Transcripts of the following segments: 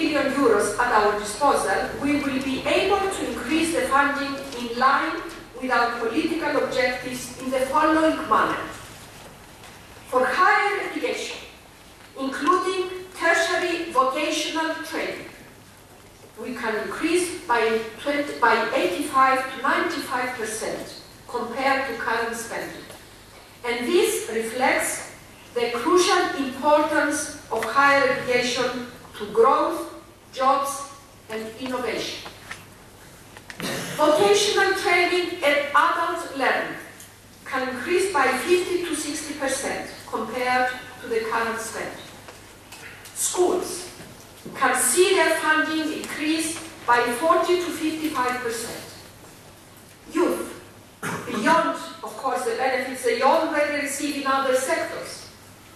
billion euros at our disposal, we will be able to increase the funding in line with our political objectives in the following manner. For higher education, including tertiary vocational training, we can increase by 85 to 95% compared to current spending. And this reflects the crucial importance of higher education to growth, jobs, and innovation. Vocational training and adult learning can increase by 50 to 60% compared to the current spending. Schools can see their funding increase by 40 to 55%. Youth, beyond, of course, the benefits they already receive in other sectors,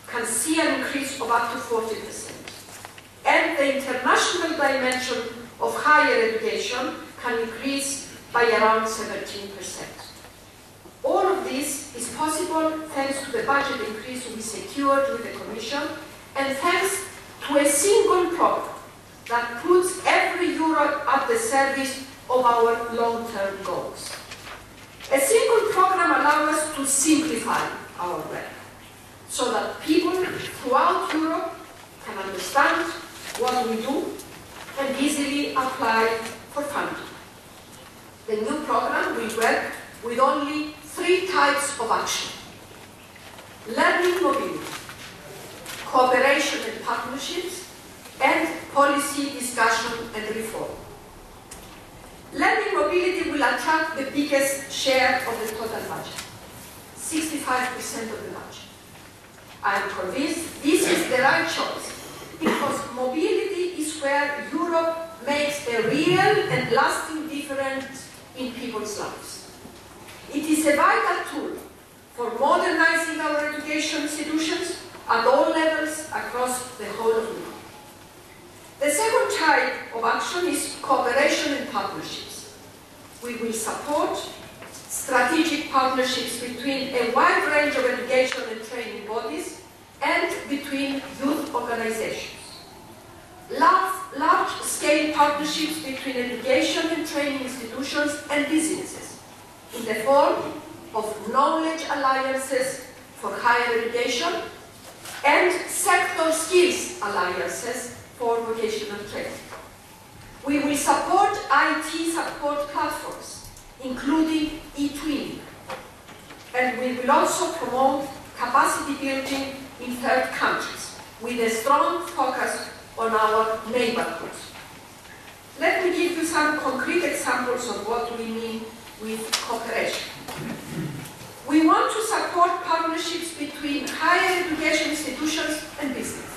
can see an increase of up to 40%. And the international dimension of higher education can increase by around 17%. All of this is possible thanks to the budget increase we secured with the Commission and thanks to a single program that puts every euro at the service of our long-term goals. A single program allows us to simplify our work so that people throughout Europe can understand what we do and easily apply for funding. The new program will work with only 3 types of action: learning mobility, cooperation and partnerships, and policy discussion and reform. Learning mobility will attract the biggest share of the total budget, 65% of the budget. I am convinced this is the right choice because mobility is where Europe makes a real and lasting difference in people's lives. It is a vital tool for modernizing our education institutions at all levels across the whole of Europe. The second type of action is cooperation and partnerships. We will support strategic partnerships between a wide range of education and training bodies and between youth organizations. Large-scale partnerships between education and training institutions and businesses in the form of knowledge alliances for higher education and sector skills alliances for vocational training. We will support IT support platforms, including e-twinning, and we will also promote capacity building in third countries with a strong focus on our neighborhoods. Let me give you some concrete examples of what we mean with cooperation. We want to support partnerships between higher education institutions and businesses.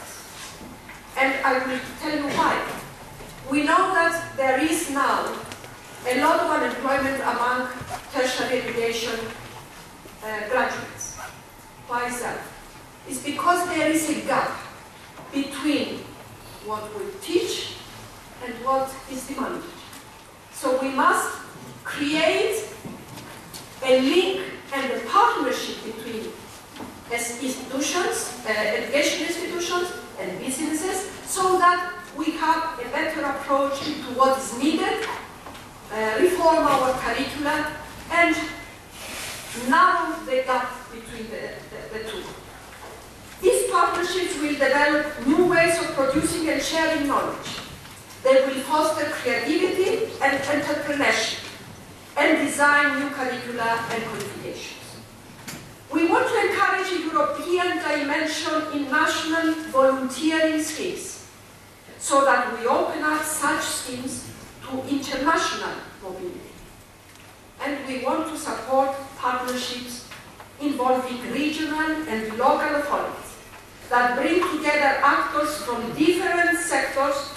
And I will tell you why. We know that there is now a lot of unemployment among tertiary education graduates. Why is that? It's because there is a gap between what we teach and what is demanded. So we must create a link and a partnership between institutions, education institutions and businesses so that we have a better approach to what is needed, reform our curricula and narrow the gap between the two. These partnerships will develop new ways of producing and sharing knowledge. They will foster creativity and entrepreneurship and design new curricula and qualifications. We want to encourage a European dimension in national volunteering schemes so that we open up such schemes to international mobility. And we want to support partnerships involving regional and local authorities that bring together actors from different sectors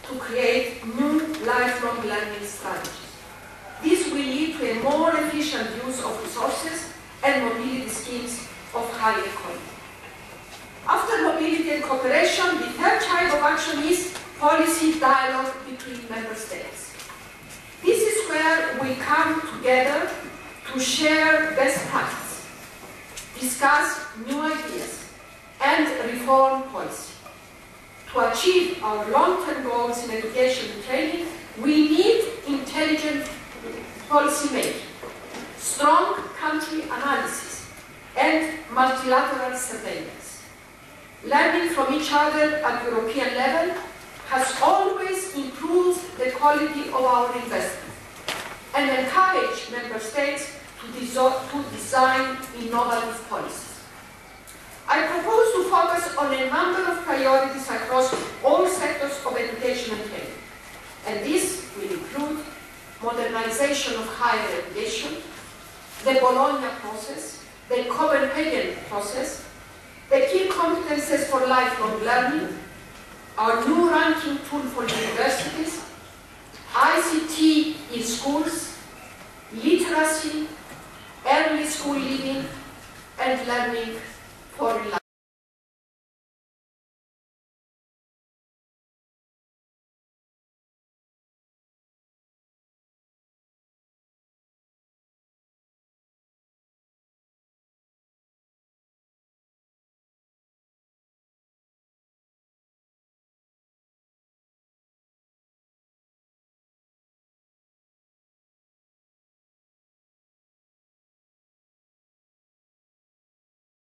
to create new lifelong learning strategies. This will lead to a more efficient use of resources and mobility schemes of higher quality. After mobility and cooperation, the third type of action is policy dialogue between member states. This is where we come together to share best practice, discuss new ideas, and reform policy. To achieve our long-term goals in education and training, we need intelligent policy making, strong country analysis, and multilateral surveillance. Learning from each other at European level has always improved the quality of our investment and encouraged member states to design innovative policies. I propose to focus on a number of priorities across all sectors of education and training, and this will include modernization of higher education, the Bologna process, the Copenhagen process, the key competences for lifelong learning, our new ranking tool for universities, ICT in schools, literacy, early school leaving, and learning for life.